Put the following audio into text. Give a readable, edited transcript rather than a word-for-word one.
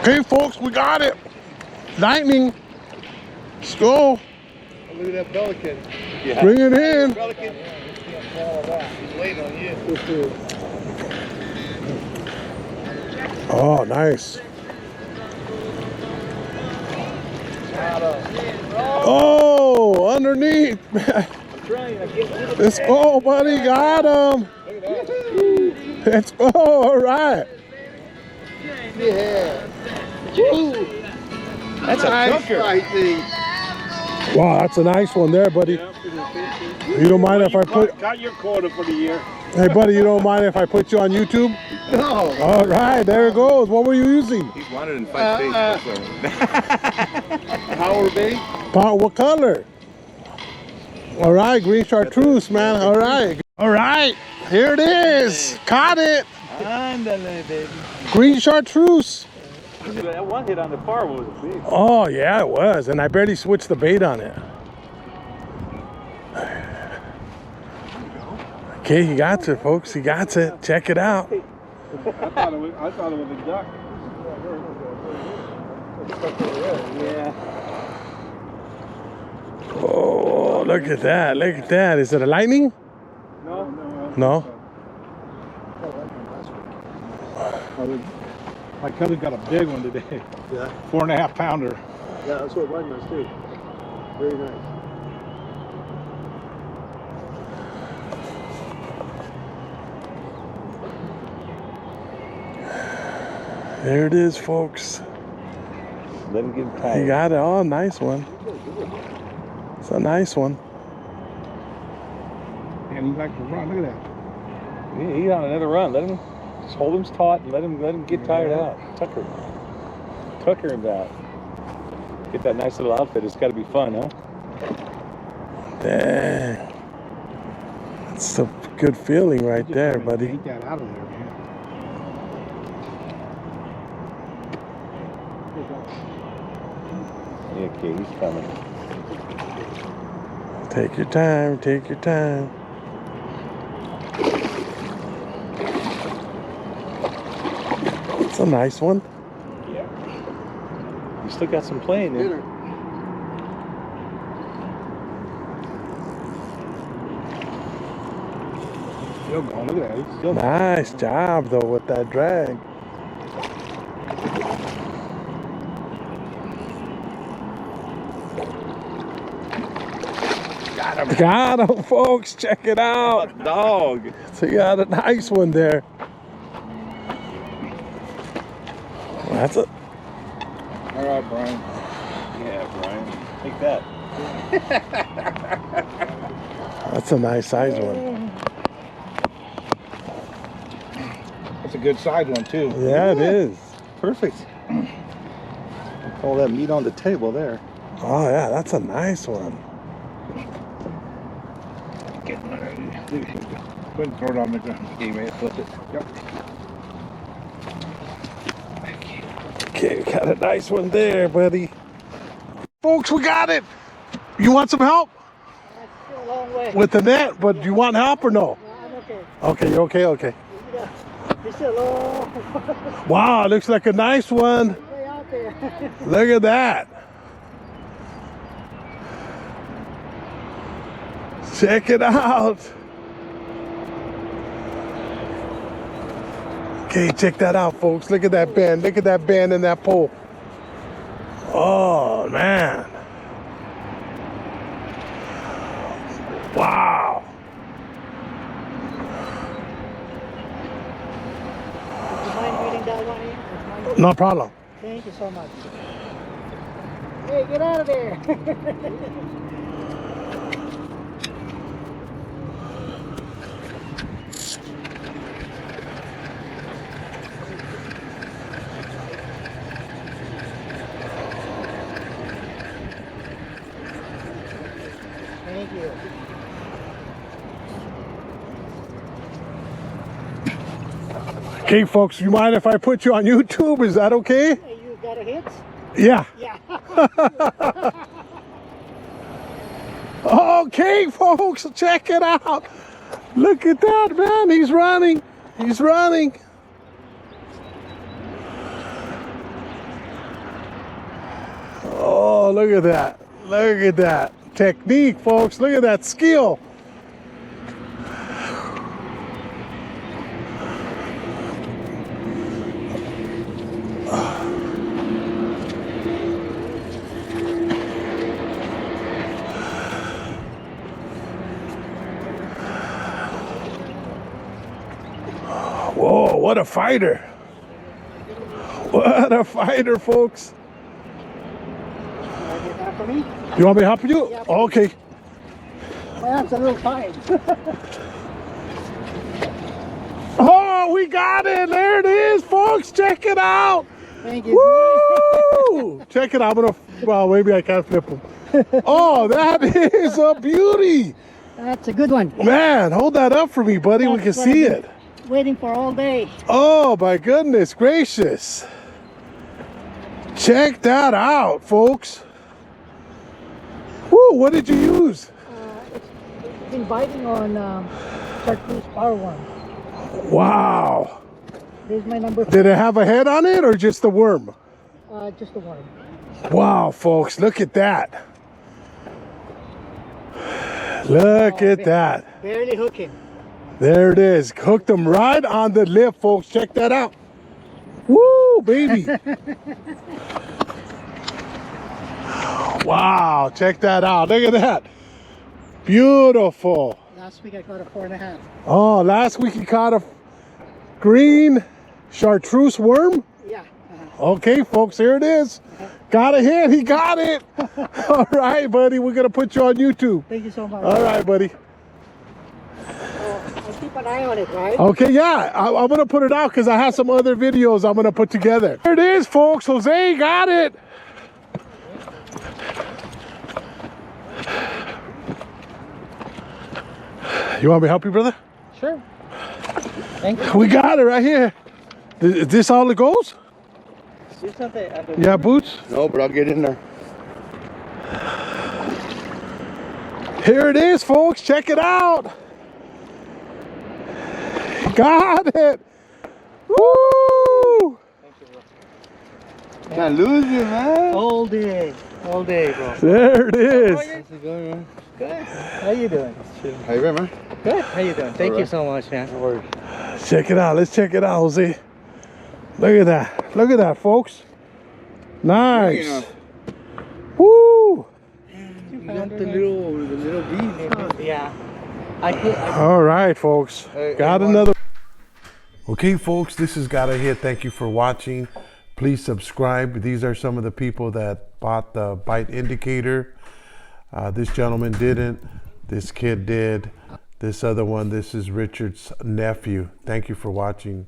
Okay, folks, we got it. Lightning. Let's go. Look at that pelican. Yeah. Bring it in. Pelican. He's waiting on you. Oh, nice. Oh, underneath. Let's go, buddy. Got him. Let's go. All right. Yeah. That's a chunker. Wow, that's a nice one there, buddy. You don't mind if I put... Got your quota for the year. Hey, buddy, you don't mind if I put you on YouTube? No. All right, there it goes. What were you using? He's wanted in 5 states. Power bait? What color? All right, green chartreuse, man. All right. All right, here it is. Caught it. Andale, baby. Green chartreuse. That one hit on the far was big. Oh, yeah, it was. And I barely switched the bait on it. Okay, he got it, folks. He got it. Check it out. I thought it was a duck. Yeah. Oh, look at that. Look at that. Is it a lightning? No. No? My cousin got a big one today. Yeah. 4.5 pounder. Yeah, that's what mine was too. Very nice. There it is, folks. Let him get tired. He got it. Oh, nice one. It's a nice one. And he likes to run. Look at that. He's on another run. Let him just hold him taut and let him get tired out. Tucker him out. Get that nice little outfit. It's got to be fun, huh? Dang. That's a good feeling right there, buddy. Get that out of there, man. Yeah, okay, he's coming. Take your time. Take your time. It's a nice one. Yeah. You still got some playing there. Still going. Look at that. He's still Nice job, though, with that drag. Got him, folks. Check it out. dog. So you got a nice one there. That's it. All right, Brian. Yeah, Brian. Take that. That's a nice size one. That's a good size one, too. Yeah, it is. Perfect. All that meat on the table there. Oh, yeah, that's a nice one. Go ahead and throw it on the ground. Yeah, you may flip it. Yep. Okay, got a nice one there, buddy. Folks, we got it. You want some help? It's still a long way. With the net, but do you want help or no? No, I'm okay. Okay, you're okay, okay. It's still long. Wow, looks like a nice one. Way out there. Look at that. Check it out. Okay, check that out, folks. Look at that bend. Look at that bend in that pole. Oh, man. Wow. Do you mind reading that one in? No problem. Thank you so much. Hey, get out of there. Thank you. Okay, folks, you mind if I put you on YouTube? Is that okay? Hey, you got a hit? Yeah. Yeah. Okay, folks, check it out. Look at that, man. He's running. He's running. Oh, look at that. Look at that technique, folks. Look at that skill. Whoa, what a fighter. What a fighter, folks. For me? You want me to help you? Yeah. Okay. My arm's a little tired. Oh, we got it. There it is, folks. Check it out. Thank you. Woo! Check it out. I'm gonna, well, maybe I can't flip them. Oh, that is a beauty. That's a good one. Man, hold that up for me, buddy. We can That's what see I've been it. Waiting for all day. Oh, my goodness gracious. Check that out, folks. Woo, what did you use? It's been biting on chartreuse power worm. Wow. This is my number 4. Did it have a head on it or just the worm? Just a worm. Wow, folks, look at that. Look at that. Barely hooking. There it is. Hooked them right on the lip, folks. Check that out. Woo, baby. Wow, check that out. Look at that. Beautiful. Last week I caught a 4.5. Oh, last week you caught a green chartreuse worm? Yeah. Okay, folks, here it is. Got a hit. He got it. All right, buddy. We're going to put you on YouTube. Thank you so much. All right, buddy. I'll keep an eye on it, right? Okay, yeah. I'm going to put it out because I have some other videos I'm going to put together. Here it is, folks. Jose got it. You want me to help you, brother? Sure. Thank you. We got it right here. Is this all it goes? It's at the Yeah, boots? No, but I'll get in there. Here it is, folks. Check it out. Got it. Woo! Can't lose you, man. all day, bro. There it is. How's it going, man? Good. How you doing? How you been, man? Good. How you doing? Thank you right. so much, man. No worries. Check it out. Let's check it out, Jose. Look at that. Look at that, folks. Nice. Woo! You got the little bee. Yeah. I could. All right, folks. Hey, Got hey, another. Okay, folks, this has got a hit. Thank you for watching. Please subscribe. These are some of the people that bought the bite indicator. This gentleman didn't. This kid did. This other one, this is Richard's nephew. Thank you for watching.